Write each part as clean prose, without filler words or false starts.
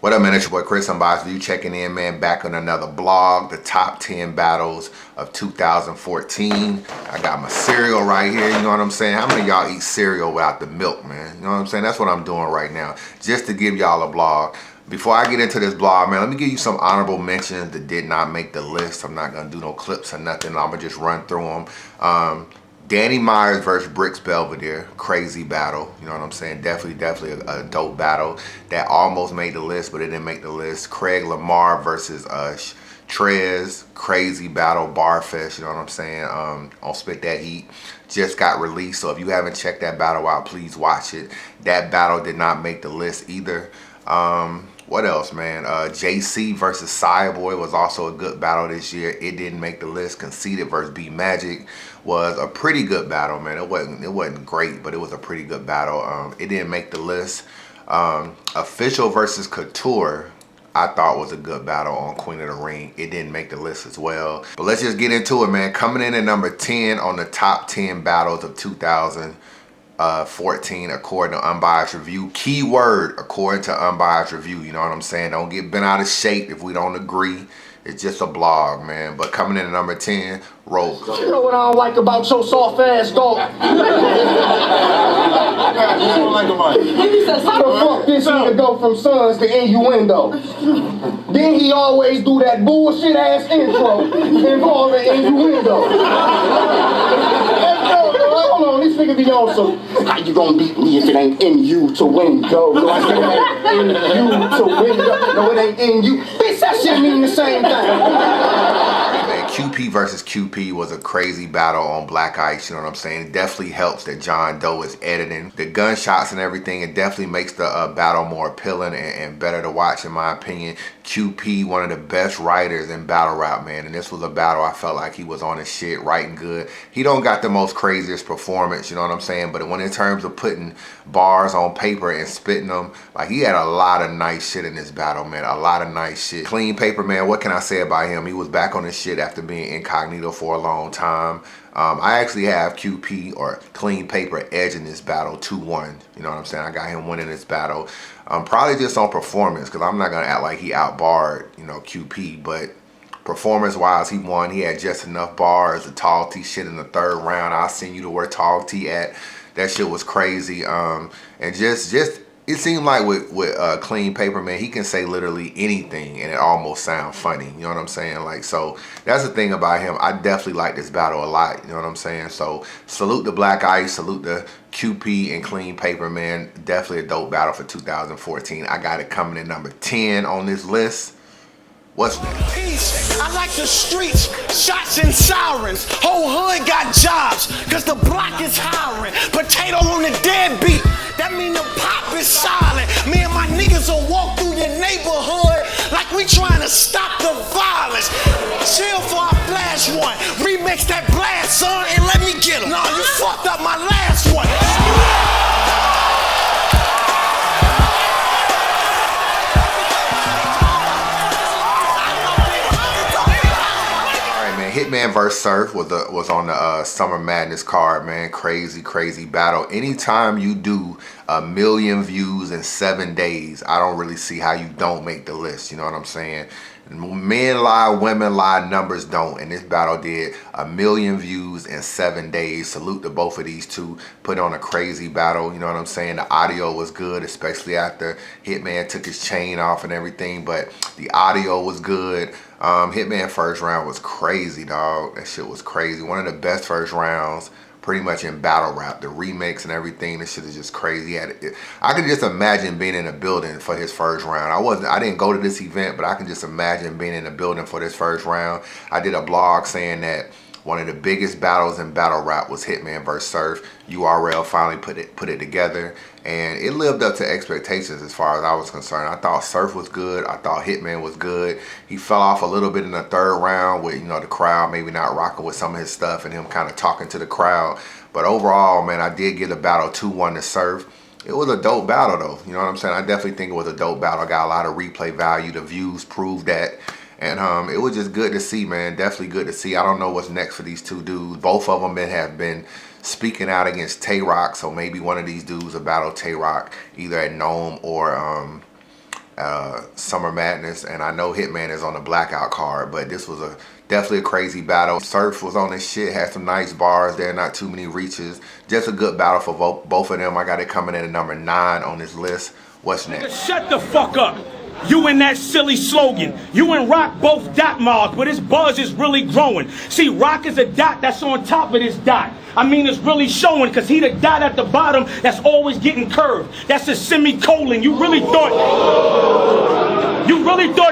What up, man? It's your boy Chris Unbias. You checking in, man. Back on another blog, the top 10 battles of 2014. I got my cereal right here. You know what I'm saying? How many of y'all eat cereal without the milk, man? You know what I'm saying? That's what I'm doing right now, just to give y'all a blog. Before I get into this blog, man, let me give you some honorable mentions that did not make the list. I'm not gonna do no clips or nothing. I'm gonna just run through them. Danny Myers versus Bricks Belvedere, crazy battle. You know what I'm saying? Definitely a dope battle that almost made the list, but it didn't make the list. Craig Lamar versus Trez, crazy battle, Barfest. You know what I'm saying? On Spit That Heat, just got released. So if you haven't checked that battle out, please watch it. That battle did not make the list either. What else, man? JC versus Cyborg was also a good battle this year. It didn't make the list. Conceited versus B Magic was a pretty good battle, man. It wasn't great, but it was a pretty good battle. It didn't make the list. Official versus Couture, I thought was a good battle on Queen of the Ring. It didn't make the list as well. But let's just get into it, man. Coming in at number 10 on the top 10 battles of 2014 according to Unbiased Review. Keyword, according to Unbiased Review. You know what I'm saying? Don't get bent out of shape if we don't agree. It's just a blog, man. But coming in at number 10, Rose. You know what I don't like about your soft ass dog? How the fuck this nigga go from Sons to Innuendo? Then he always do that bullshit ass intro involving Innuendo. Hold on, this nigga be on some, how you gonna beat me if it ain't in you to win, go? No, I said it ain't in you to win, go. No, it ain't in you. Bitch, that shit mean the same thing. Man, QP versus QP was a crazy battle on Black Ice, you know what I'm saying? It definitely helps that John Doe is editing the gunshots and everything. It definitely makes the battle more appealing and better to watch, in my opinion. QP, one of the best writers in battle rap, man, and this was a battle I felt like he was on his shit, writing good. He don't got the most craziest performance, you know what I'm saying, but when in terms of putting bars on paper and spitting them, like, he had a lot of nice shit in this battle, man, a lot of nice shit. Clean Paper, man, what can I say about him? He was back on his shit after being incognito for a long time. I actually have QP or Clean Paper edging this battle 2-1. You know what I'm saying? I got him winning this battle. Probably just on performance, because I'm not going to act like he outbarred, you know, QP, but performance-wise, he won. He had just enough bars. The tall T shit in the third round. I'll send you to where tall T at. That shit was crazy. And just it seemed like with Clean Paper, man, he can say literally anything and it almost sounds funny. You know what I'm saying? Like, so that's the thing about him. I definitely like this battle a lot. You know what I'm saying? So salute the Black Ice, salute the QP and Clean Paper, man. Definitely a dope battle for 2014. I got it coming in number 10 on this list. What's next? Peace. I like the streets, shots and sirens. Whole hood got jobs, cause the block is hiring. Potato on the deadbeat, that mean the pop is silent. Me and my niggas will walk through your neighborhood like we trying to stop the violence. Chill for our flash one, remix that blast, son, and let me get him. Nah, you fucked up my last one. Hitman vs. Surf was on the Summer Madness card, man. Crazy battle. Anytime you do 1 million views in 7 days, I don't really see how you don't make the list. You know what I'm saying? Men lie, women lie, numbers don't. And this battle did 1 million views in 7 days. Salute to both of these two. Put on a crazy battle. You know what I'm saying? The audio was good, especially after Hitman took his chain off and everything. But the audio was good. Hitman first round was crazy, dog. That shit was crazy. One of the best first rounds pretty much in battle rap. The remix and everything, this shit is just crazy. I could just imagine being in a building for his first round. I didn't go to this event, but I can just imagine being in a building for this first round. I did a blog saying that one of the biggest battles in battle rap was Hitman vs. Surf. URL finally put it together, and it lived up to expectations as far as I was concerned. I thought Surf was good. I thought Hitman was good. He fell off a little bit in the third round with, you know, the crowd maybe not rocking with some of his stuff and him kind of talking to the crowd. But overall, man, I did give the battle 2-1 to Surf. It was a dope battle, though. You know what I'm saying? I definitely think it was a dope battle. I got a lot of replay value. The views proved that. And it was just good to see, man. Definitely good to see. I don't know what's next for these two dudes. Both of them have been speaking out against Tay Rock, so maybe one of these dudes will battle Tay Rock either at Nome or Summer Madness, and I know Hitman is on the blackout card, but this was definitely a crazy battle. Surf was on this shit, had some nice bars there, not too many reaches. Just a good battle for both of them. I got it coming in at number 9 on this list. What's next? Shut the fuck up. You and that silly slogan. You and Rock both dot marks, but his buzz is really growing. See, Rock is a dot that's on top of this dot. I mean, it's really showing, because he the dot at the bottom that's always getting curved. That's a semicolon. You really thought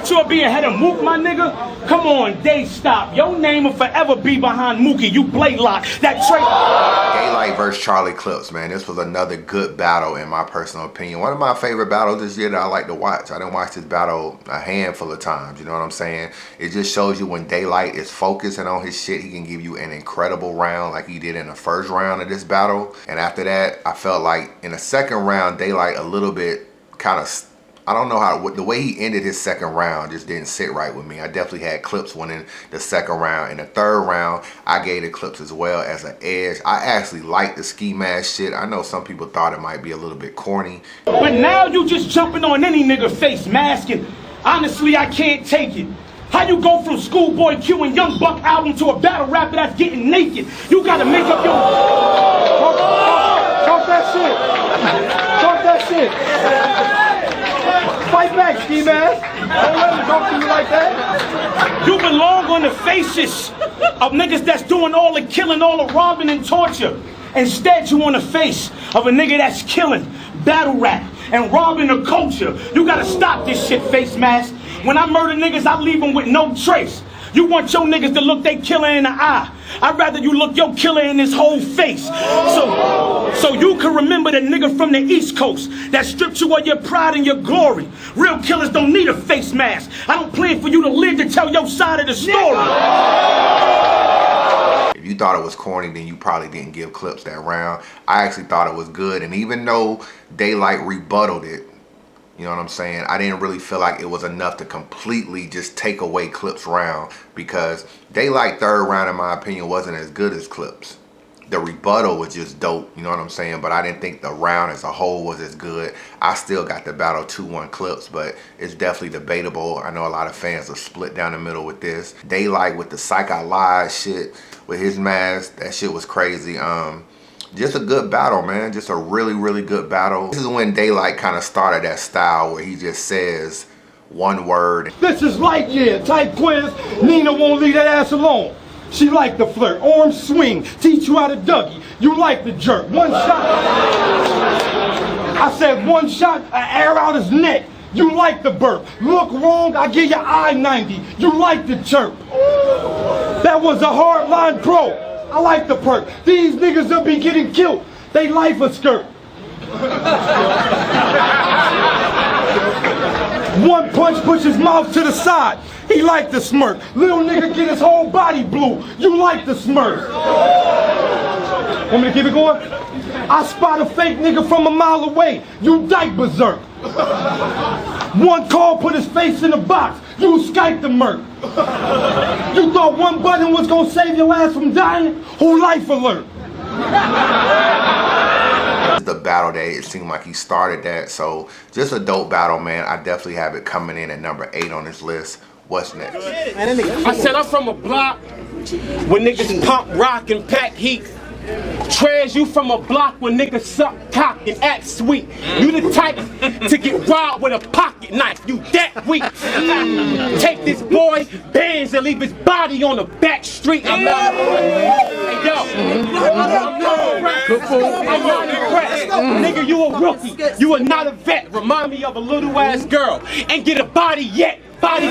you would be ahead of Mook, my nigga? Come on, day stop. Your name will forever be behind Mookie. You Blaylock. That trait. Daylight versus Charlie Clips, man. This was another good battle in my personal opinion. One of my favorite battles this year that I like to watch. I didn't watch this battle a handful of times, you know what I'm saying? It just shows you when Daylight is focusing on his shit, he can give you an incredible round like he did in the first round of this battle. And after that, I felt like in the second round, Daylight a little bit kind of, I don't know how, the way he ended his second round just didn't sit right with me. I definitely had Clips winning the second round. In the third round, I gave the Clips as well as an edge. I actually liked the ski mask shit. I know some people thought it might be a little bit corny. But now you just jumping on any nigga face masking. Honestly, I can't take it. How you go from Schoolboy Q and Young Buck album to a battle rapper that's getting naked? You gotta make up your... Talk that shit. Talk that shit. Fight back, ski mask. Don't let me talk to you like that. You belong on the faces of niggas that's doing all the killing, all the robbing and torture. Instead, you on the face of a nigga that's killing, battle rap, and robbing the culture. You gotta stop this shit, face mask. When I murder niggas, I leave them with no trace. You want your niggas to look they killer in the eye. I'd rather you look your killer in his whole face. So you can remember the nigga from the East Coast that stripped you of your pride and your glory. Real killers don't need a face mask. I don't plan for you to live to tell your side of the story. If you thought it was corny, then you probably didn't give Clips that round. I actually thought it was good, and even though Daylight rebutted it, you know what I'm saying, I didn't really feel like it was enough to completely just take away Clips' round, because Daylight third round, in my opinion, wasn't as good as Clips. The rebuttal was just dope, you know what I'm saying, but I didn't think the round as a whole was as good. I still got the battle 2-1 Clips, but it's definitely debatable. I know a lot of fans are split down the middle with this. Daylight with the Psych I Lied shit with his mask, that shit was crazy. Just a good battle, man. Just a really, really good battle. This is when Daylight kind of started that style where he just says one word. This is Lightyear type quiz. Nina won't leave that ass alone. She like the flirt, arm swing, teach you how to Dougie. You like the jerk. One shot. I said one shot, an air out his neck. You like the burp. Look wrong, I give you I-90. You like the chirp. That was a hard line pro. I like the perk. These niggas will be getting killed. They life a skirt. One punch push his mouth to the side. He like the smirk. Little nigga get his whole body blue. You like the smirk. Want me to keep it going? I spot a fake nigga from a mile away. You dyke berserk. One call put his face in a box. You Skype the murk. You thought one button was gonna save your ass from dying? Who life alert? The battle day, it seemed like he started that, so just a dope battle, man. I definitely have it coming in at number 8 on this list. What's next? I said I'm from a block where niggas pump rock and pack heat. Trez, you from a block where niggas suck cock and act sweet. You the type to get robbed with a pocket knife. You that weak. Take this boy bands and leave his body on the back street. I'm not impressed. Nigga, you a rookie. You are not a vet. Remind me of a little ass girl. Ain't get a body yet. Body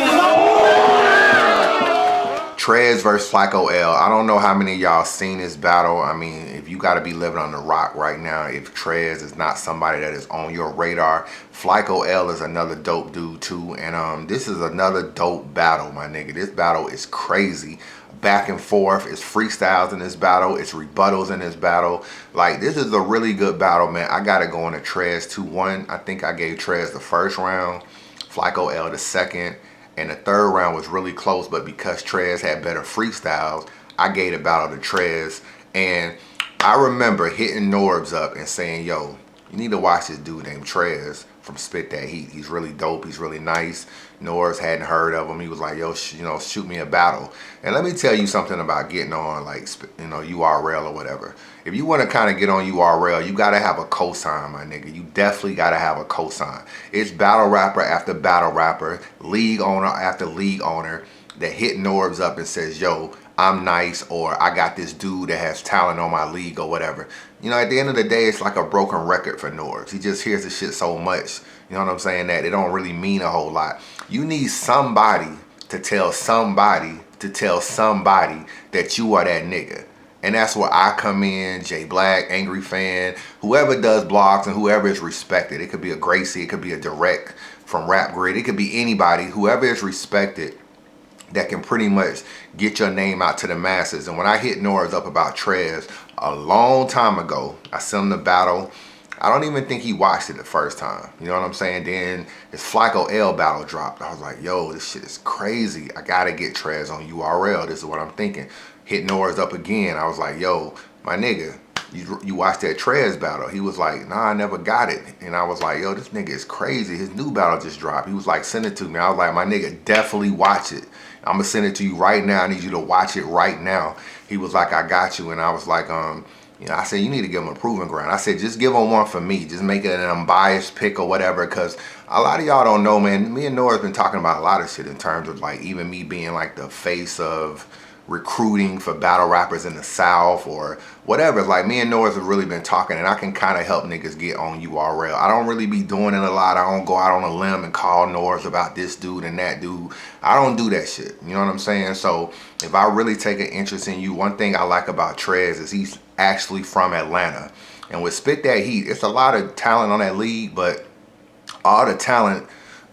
Trez versus Flyco L. I don't know how many of y'all seen this battle. I mean, if you got to be living on the rock right now, if Trez is not somebody that is on your radar, Flyco L is another dope dude too. And this is another dope battle, my nigga. This battle is crazy. Back and forth. It's freestyles in this battle. It's rebuttals in this battle. Like, this is a really good battle, man. I got to go on to Trez 2-1. I think I gave Trez the first round, Flyco L the second. And the third round was really close, but because Trez had better freestyles, I gave the battle to Trez. And I remember hitting Norbs up and saying, yo, You need to watch this dude named Trez from Spit That Heat. He's really dope. He's really nice. Norris hadn't heard of him. He was like, yo, shoot me a battle. And let me tell you something about getting on, like, URL or whatever. If you want to kind of get on URL, you got to have a cosign, my nigga. You definitely got to have a cosign. It's battle rapper after battle rapper, league owner after league owner that hit Norbs up and says, yo, I'm nice, or I got this dude that has talent on my league or whatever. At the end of the day, it's like a broken record for Norbs. He just hears the shit so much, you know what I'm saying, that it don't really mean a whole lot. You need somebody to tell somebody that you are that nigga. And that's where I come in, Jay Black, Angry Fan, whoever does blogs and whoever is respected. It could be a Gracie, it could be a Direct from Rap Grid, it could be anybody, whoever is respected, that can pretty much get your name out to the masses. And when I hit Norbs up about Trez a long time ago, I sent him the battle. I don't even think he watched it the first time. You know what I'm saying? Then his Flyco L battle dropped. I was like, yo, this shit is crazy. I gotta get Trez on URL. This is what I'm thinking. Hit Norbs up again. I was like, yo, my nigga, you watched that Trez battle? He was like, nah, I never got it. And I was like, yo, this nigga is crazy. His new battle just dropped. He was like, send it to me. I was like, my nigga, definitely watch it. I'm gonna send it to you right now. I need you to watch it right now. He was like, I got you. And I was like, I said, you need to give him a proving ground. I said, just give him one for me. Just make it an unbiased pick or whatever. Because a lot of y'all don't know, man. Me and Nora's been talking about a lot of shit in terms of like even me being like the face of recruiting for battle rappers in the South or whatever. Like me and Nora's have really been talking, and I can kind of help niggas get on URL. I don't really be doing it a lot. I don't go out on a limb and call Nora's about this dude and that dude. I don't do that shit. You know what I'm saying? So if I really take an interest in you, one thing I like about Trez is he's actually from Atlanta. And with Spit That Heat, it's a lot of talent on that league, but all the talent,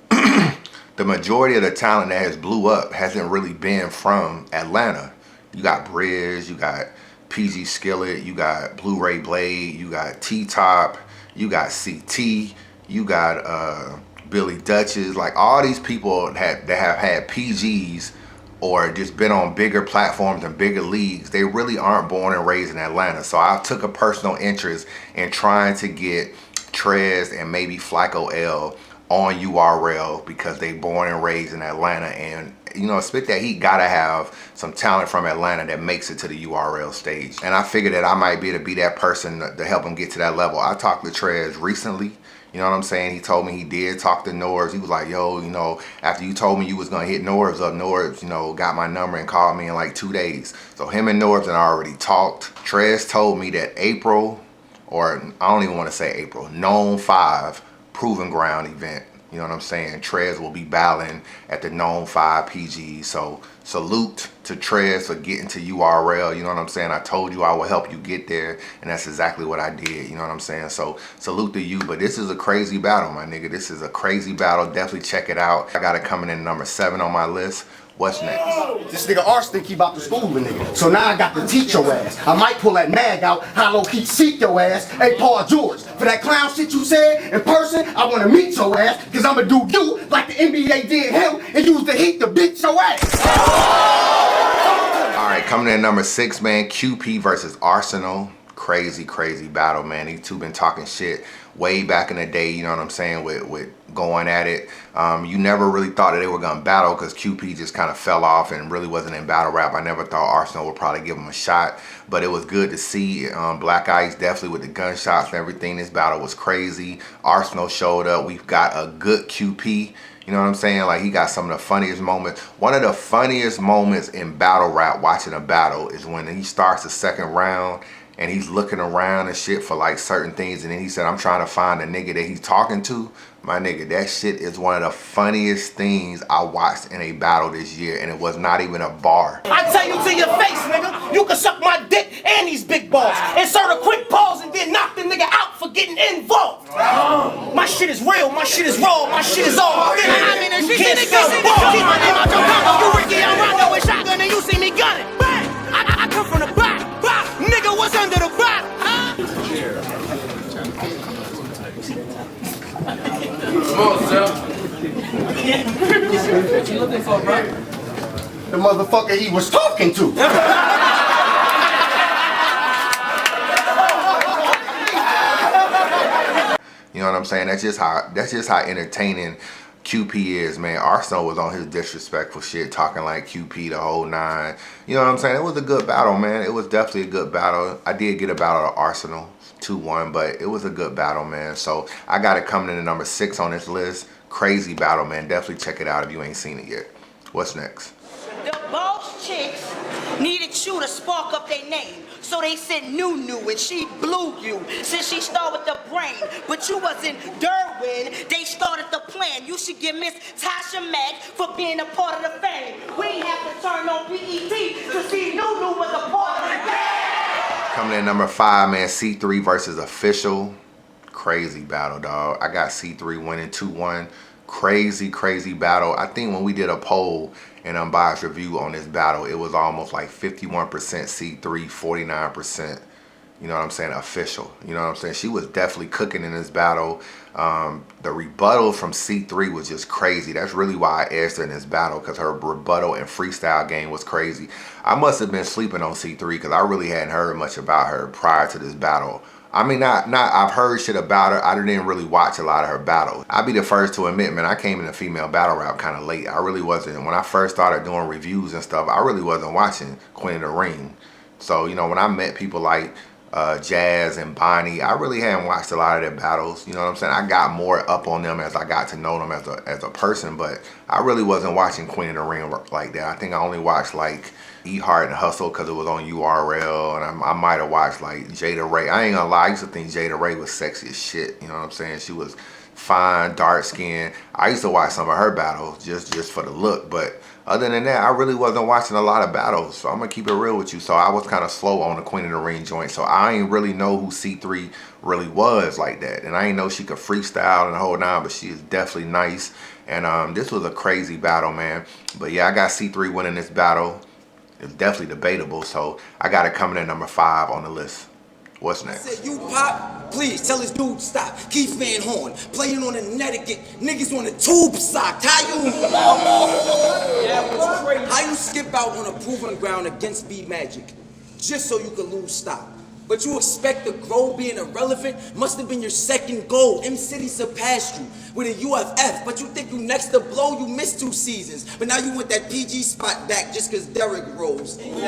the majority of the talent that has blew up hasn't really been from Atlanta. You got Briz, you got PG Skillet, you got Blu-ray Blade, you got T-Top, you got CT, you got Billy Dutchess. Like all these people that have had PGs or just been on bigger platforms and bigger leagues, they really aren't born and raised in Atlanta. So I took a personal interest in trying to get Trez and maybe Flyco L on URL because they born and raised in Atlanta. And Spit That Heat gotta have some talent from Atlanta that makes it to the URL stage. And I figured that I might be able to be that person to help him get to that level. I talked to Trez recently. You know what I'm saying? He told me he did talk to Norbs. He was like, yo, after you told me you was gonna hit Norbs up, Norbs, got my number and called me in like 2 days. So him and Norbs had already talked. Trez told me that April, or I don't even want to say April, Known 5 Proving Ground event. You know what I'm saying? Trez will be battling at the Known 5 PG. So salute to Trez for getting to URL. You know what I'm saying? I told you I will help you get there, and that's exactly what I did. You know what I'm saying? So salute to you. But this is a crazy battle, my nigga. This is a crazy battle. Definitely check it out. I got it coming in number 7 on my list. What's next? This nigga Arse think he about to school the nigga. So now I got to teach your ass. I might pull that mag out, hollow key seek your ass. Hey, Paul George, for that clown shit you said in person, I want to meet your ass, because I'm going to do you like the NBA did him and use the heat to beat your ass. All right, coming in at number 6, man, QP versus Arsenal. Crazy battle, man. These two been talking shit way back in the day, you know what I'm saying, with going at it. You never really thought that they were gonna battle because QP just kind of fell off and really wasn't in battle rap. I never thought Arsenal would probably give him a shot, but it was good to see. Black Ice definitely with the gunshots and everything. This battle was crazy. Arsenal showed up. We've got a good QP. You know what I'm saying? Like, he got some of the funniest moments. One of the funniest moments in battle rap, watching a battle, is when he starts the second round and he's looking around and shit for like certain things, and then he said, I'm trying to find the nigga that he's talking to. My nigga, that shit is one of the funniest things I watched in a battle this year, and it was not even a bar. I tell you to your face, nigga, you can suck my dick and these big balls. Insert a quick pause and then knock the nigga out for getting involved. My shit is real, my shit is raw, my shit is all. I mean, you can't sell the ball. Keep my name out your combo. You Ricky, I'm Rondo with shotgun, and you see me gunning. Bang! I come from the back. Nigga, what's under the back? Come on, Seth. What you looking for, bro? The motherfucker he was talking to. You know what I'm saying? That's just how entertaining QP is, man. Arsenal was on his disrespectful shit, talking like QP the whole nine. You know what I'm saying? It was a good battle, man. It was definitely a good battle. I did get a battle of Arsenal 2-1, but it was a good battle, man. So I got it coming in at number 6 on this list. Crazy battle, man. Definitely check it out if you ain't seen it yet. What's next? The boss chicks needed you to spark up their name. So they sent Nunu and she blew you since she started with the brain. But you wasn't Derwin, they started the plan. You should give Miss Tasha Mack for being a part of the fame. We ain't have to turn on BET to see Nunu was a part of the game. Coming in at number 5, man, C3 versus Official. Crazy battle, dog. I got C3 winning 2-1. Crazy battle. I think when we did a poll and Unbiased review on this battle, it was almost like 51% C3, 49%, you know what I'm saying, Official. You know what I'm saying? She was definitely cooking in this battle. The rebuttal from C3 was just crazy. That's really why I edged her in this battle, because her rebuttal and freestyle game was crazy. I must have been sleeping on C3 because I really hadn't heard much about her prior to this battle. I mean, I've heard shit about her. I didn't really watch a lot of her battles. I'll be the first to admit, man, I came into female battle rap kind of late. I really wasn't. When I first started doing reviews and stuff, I really wasn't watching Queen of the Ring. So, you know, when I met people like Jazz and Bonnie, I really hadn't watched a lot of their battles. You know what I'm saying? I got more up on them as I got to know them as a person, but I really wasn't watching Queen of the Ring like that. I think I only watched like E Heart and Hustle because it was on URL, and I might have watched like Jada Ray. I ain't gonna lie, I used to think Jada Ray was sexy as shit. You know what I'm saying? She was fine, dark skin. I used to watch some of her battles just for the look, but other than that, I really wasn't watching a lot of battles. So I'm gonna keep it real with you. So I was kind of slow on the Queen of the Ring joint. So I ain't really know who C3 really was like that, and I ain't know she could freestyle and the whole nine. But she is definitely nice, and this was a crazy battle, man. But yeah, I got C3 winning this battle. It's definitely debatable, so I got it coming in number 5 on the list. What's next? Said you pop, please tell this dude stop. Keith Van Horn playing on the Connecticut, niggas on the tube sock. How you skip out on a proven ground against B Magic just so you could lose stock? But you expect to grow being irrelevant? Must have been your second goal. M-City surpassed you with a UFF, but you think you next to blow? You missed 2 seasons, but now you want that PG spot back just cause Derrick rose. Newborn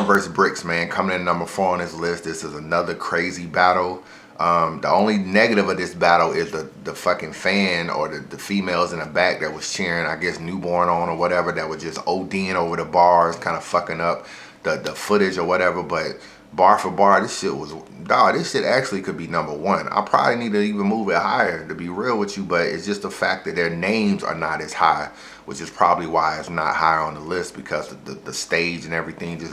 versus Bricks, man, coming in number 4 on this list. This is another crazy battle. The only negative of this battle is the fucking fan or the females in the back that was cheering, I guess, Newborn on or whatever, that was just ODing over the bars, kind of fucking up the footage or whatever. But bar for bar, this shit was, dog, this shit actually could be number 1. I probably need to even move it higher, to be real with you, but it's just the fact that their names are not as high, which is probably why it's not higher on the list, because the stage and everything just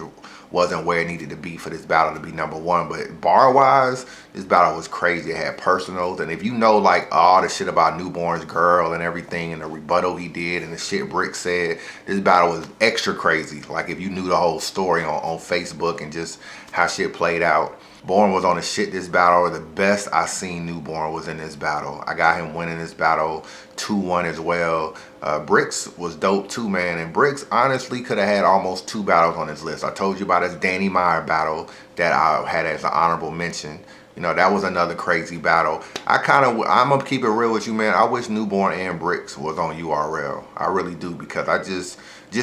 wasn't where it needed to be for this battle to be number 1. But bar wise, this battle was crazy. It had personals, and if you know like all the shit about Newborn's girl and everything and the rebuttal he did and the shit Brick said, this battle was extra crazy. Like if you knew the whole story on Facebook and just how shit played out. Born was on the shit this battle. The best I seen Newborn was in this battle. I got him winning this battle 2-1 as well. Bricks was dope too, man. And Bricks honestly could have had almost 2 battles on his list. I told you about his Danny Meyer battle that I had as an honorable mention. You know, that was another crazy battle. I'm gonna keep it real with you, man. I wish Newborn and Bricks was on URL. I really do, because I just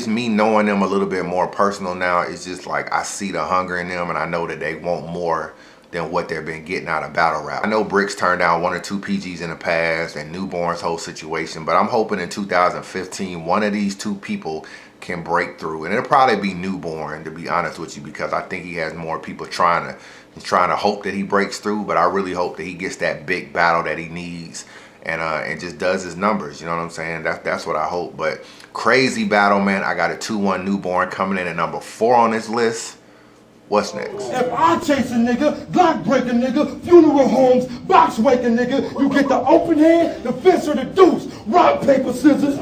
me knowing them a little bit more personal now, it's just like I see the hunger in them, and I know that they want more than what they've been getting out of battle rap. I know Bricks turned down 1 or 2 PGs in the past and Newborn's whole situation, but I'm hoping in 2015 one of these 2 people can break through, and it'll probably be Newborn, to be honest with you, because I think he has more people trying to hope that he breaks through. But I really hope that he gets that big battle that he needs and just does his numbers. You know what I'm saying? That's what I hope. But crazy battle, man. I got a 2-1 Newborn coming in at number 4 on this list. What's next? If I chase a nigga, block break a nigga, funeral homes, box wake a nigga, you get the open hand, the fist, or the deuce. Rock, paper, scissors.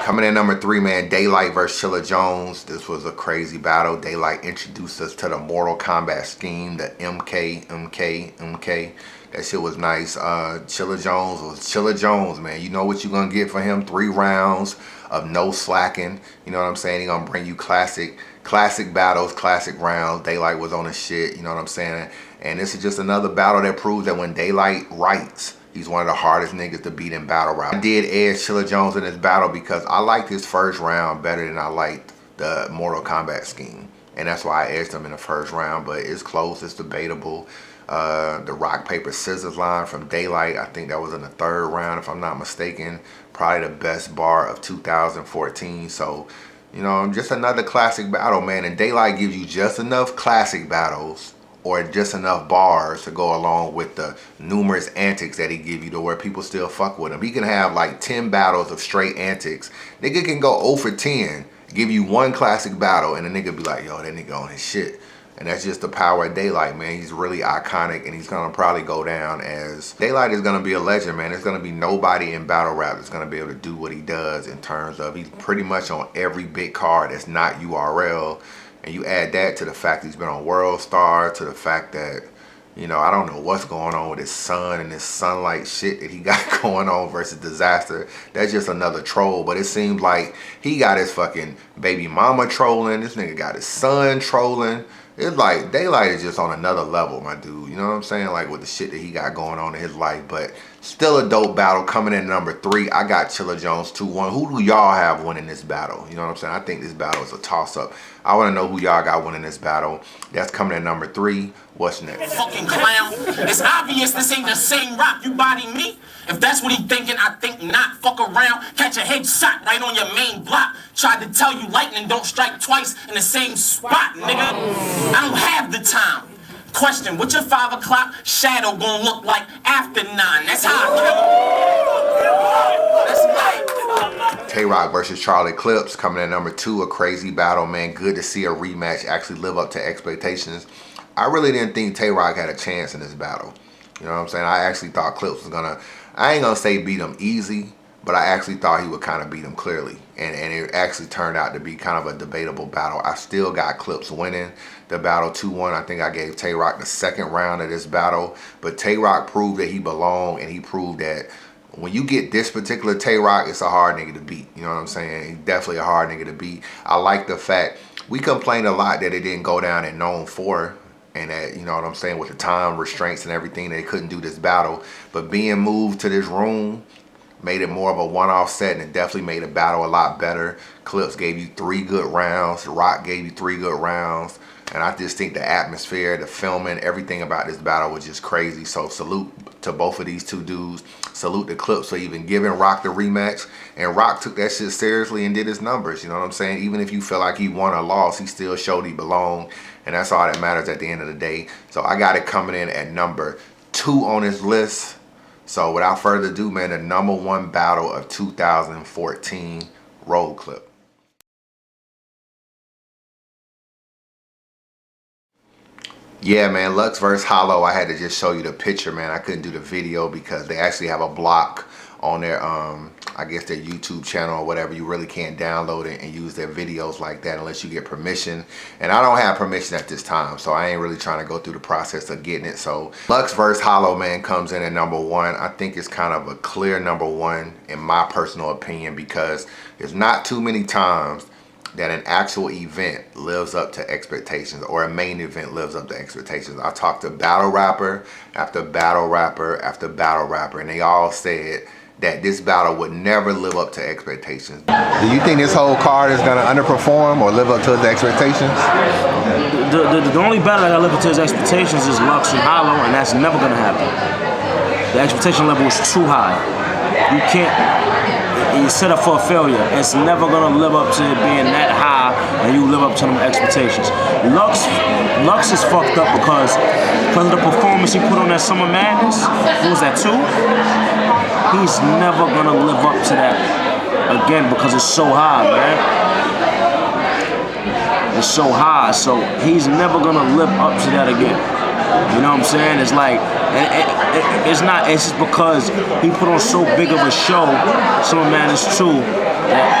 Coming in number 3, man, Daylight versus Chilla Jones. This was a crazy battle. Daylight introduced us to the Mortal Kombat scheme, the MK. That shit was nice. Chilla Jones was Chilla Jones, man. You know what you're gonna get for him. 3 rounds of no slacking. You know what I'm saying? He gonna bring you classic classic battles, classic rounds. Daylight was on his shit, you know what I'm saying? And this is just another battle that proves that when Daylight writes, he's one of the hardest niggas to beat in battle rap. I did edge Chilla Jones in this battle because I liked his first round better than I liked the Mortal Kombat scheme. And that's why I edged him in the first round, but it's close, it's debatable. The rock, paper, scissors line from Daylight, I think that was in the third round if I'm not mistaken. Probably the best bar of 2014. So, you know, just another classic battle, man. And Daylight gives you just enough classic battles or just enough bars to go along with the numerous antics that he give you to where people still fuck with him. He can have like 10 battles of straight antics. Nigga can go 0 for 10, give you one classic battle, and the nigga be like, yo, that nigga on his shit. And that's just the power of Daylight, man. He's really iconic, and he's gonna probably go down as... Daylight is gonna be a legend, man. There's gonna be nobody in battle rap that's gonna be able to do what he does in terms of he's pretty much on every big card that's not URL. And you add that to the fact he's been on World Star, to the fact that, you know, I don't know what's going on with his son and this sunlight shit that he got going on versus Disaster. That's just another troll. But it seems like he got his fucking baby mama trolling. This nigga got his son trolling. It's like Daylight is just on another level, my dude. You know what I'm saying? Like with the shit that he got going on in his life. But still a dope battle. Coming in number 3, I got Chilla Jones 2-1. Who do y'all have winning this battle? You know what I'm saying? I think this battle is a toss-up. I want to know who y'all got winning this battle. That's coming in number 3. What's next? Fucking clown. It's obvious this ain't the same rock. You body me? If that's what he thinking, I think not. Fuck around, catch a headshot right on your main block. Tried to tell you lightning don't strike twice in the same spot, nigga. I don't have the time. Question, what your 5 o'clock shadow gonna look like after 9? That's how I kill him. That's right. Tay-Rock versus Charlie Clips coming in number 2. A crazy battle, man. Good to see a rematch actually live up to expectations. I really didn't think Tay-Rock had a chance in this battle. You know what I'm saying? I actually thought Clips was gonna, I ain't gonna say beat him easy, but I actually thought he would kind of beat him clearly. And it actually turned out to be kind of a debatable battle. I still got Clips winning the battle 2-1. I think I gave Tay-Rock the second round of this battle. But Tay-Rock proved that he belonged, and he proved that when you get this particular Tay-Rock, it's a hard nigga to beat. You know what I'm saying? He's definitely a hard nigga to beat. I like the fact, we complained a lot that it didn't go down at Known 4. And that, you know what I'm saying, with the time restraints and everything, they couldn't do this battle. But being moved to this room made it more of a one-off set, and it definitely made the battle a lot better. Clips gave you 3 good rounds. Rock gave you 3 good rounds. And I just think the atmosphere, the filming, everything about this battle was just crazy. So salute to both of these two dudes. Salute the Clips for even giving Rock the rematch. And Rock took that shit seriously and did his numbers. You know what I'm saying? Even if you feel like he won or lost, he still showed he belonged. And that's all that matters at the end of the day. So I got it coming in at number 2 on this list. So without further ado, man, the number 1 battle of 2014, roll clip. Yeah, man, Lux vs. Hollow, I had to just show you the picture, man. I couldn't do the video because they actually have a block on their, I guess their YouTube channel or whatever. You really can't download it and use their videos like that unless you get permission. And I don't have permission at this time, so I ain't really trying to go through the process of getting it. So Lux vs. Hollow, man, comes in at number 1. I think it's kind of a clear number 1 in my personal opinion, because there's not too many times that an actual event lives up to expectations, or a main event lives up to expectations. I talked to battle rapper after battle rapper after battle rapper, and they all said that this battle would never live up to expectations. Do you think this whole card is gonna underperform or live up to its expectations? The only battle that live up to his expectations is Lux and Hollow, and that's never gonna happen. The expectation level is too high. You can't, you're set up for a failure. It's never gonna live up to it being that high and you live up to them expectations. Lux is fucked up because of the performance he put on that Summer Madness. What was that, 2? He's never gonna live up to that again because it's so high, man. It's so high, so he's never gonna live up to that again. You know what I'm saying? It's like, it's just because he put on so big of a show, Summer Madness 2, that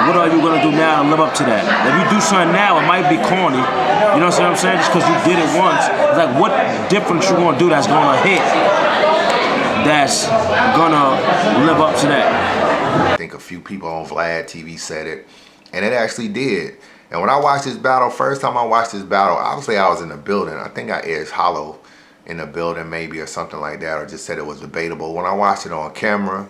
what are you gonna do now to live up to that? If you do something now, it might be corny. You know what I'm saying? Just because you did it once, it's like, what difference you gonna do that's gonna hit, that's gonna live up to that? I think a few people on Vlad TV said it, and it actually did. And when I watched this battle, first time I watched this battle, obviously I was in the building. I think I edged Hollow in the building maybe or something like that, or just said it was debatable. When I watched it on camera,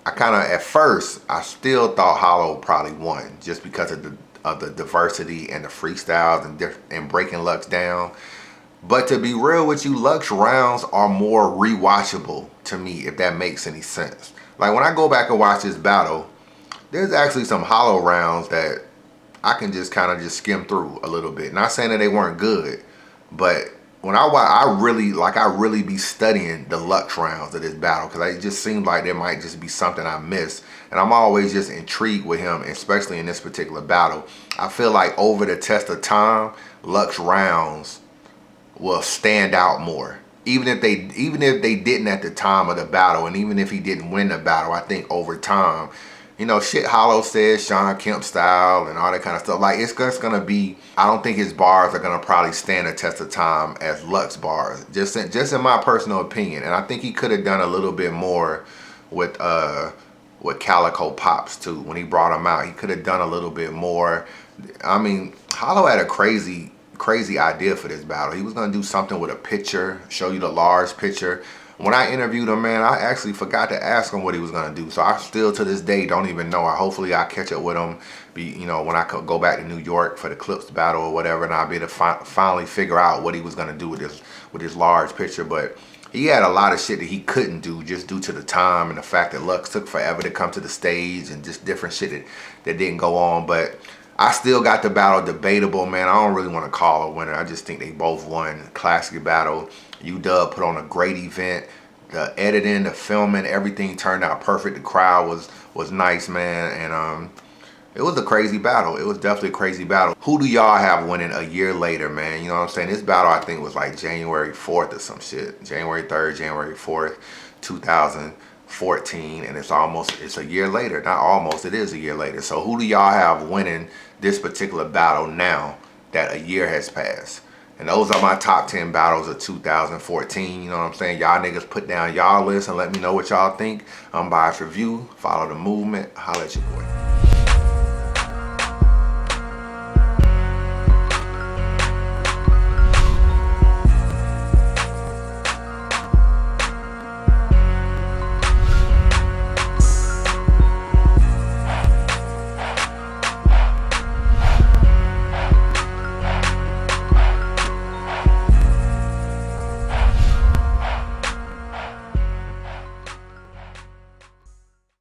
I kind of, at first, I still thought Hollow probably won just because of the diversity and the freestyles and breaking Lux down. But to be real with you, Lux rounds are more rewatchable to me, if that makes any sense. Like when I go back and watch this battle, there's actually some Hollow rounds that I can just kind of just skim through a little bit. Not saying that they weren't good, but when I watch, I really be studying the Lux rounds of this battle, because it just seems like there might just be something I missed. And I'm always just intrigued with him, especially in this particular battle. I feel like over the test of time, Lux rounds will stand out more. Even if they didn't at the time of the battle, and even if he didn't win the battle, I think over time, you know, shit Hollow says, Sean Kemp style and all that kind of stuff. Like, it's just gonna be, I don't think his bars are gonna probably stand the test of time as Lux bars. Just in my personal opinion. And I think he could have done a little bit more with Calico Pops too. When he brought him out, he could have done a little bit more. I mean, Hollow had a crazy idea for this battle. He was gonna do something with a picture, show you the large picture. When I interviewed him, man, I actually forgot to ask him what he was gonna do. So I still to this day don't even know. Hopefully I catch up with him, you know, when I could go back to New York for the Clips battle or whatever, and I'll be able to finally figure out what he was gonna do with this large picture. But he had a lot of shit that he couldn't do just due to the time and the fact that Lux took forever to come to the stage and just different shit that didn't go on. But I still got the battle debatable, man. I don't really want to call a winner. I just think they both won. Classic battle. UW put on a great event. The editing, the filming, everything turned out perfect. The crowd was nice, man. And it was a crazy battle. It was definitely a crazy battle. Who do y'all have winning a year later, man? You know what I'm saying? This battle, I think, was like January 4th or some shit. January 3rd, January 4th, 2014. And it's a year later. Not almost, it is a year later. So who do y'all have winning this particular battle now that a year has passed? And those are my top 10 battles of 2014. You know what I'm saying? Y'all niggas put down y'all list and let me know what y'all think. Unbiased review. Follow the movement. Holla at your boy.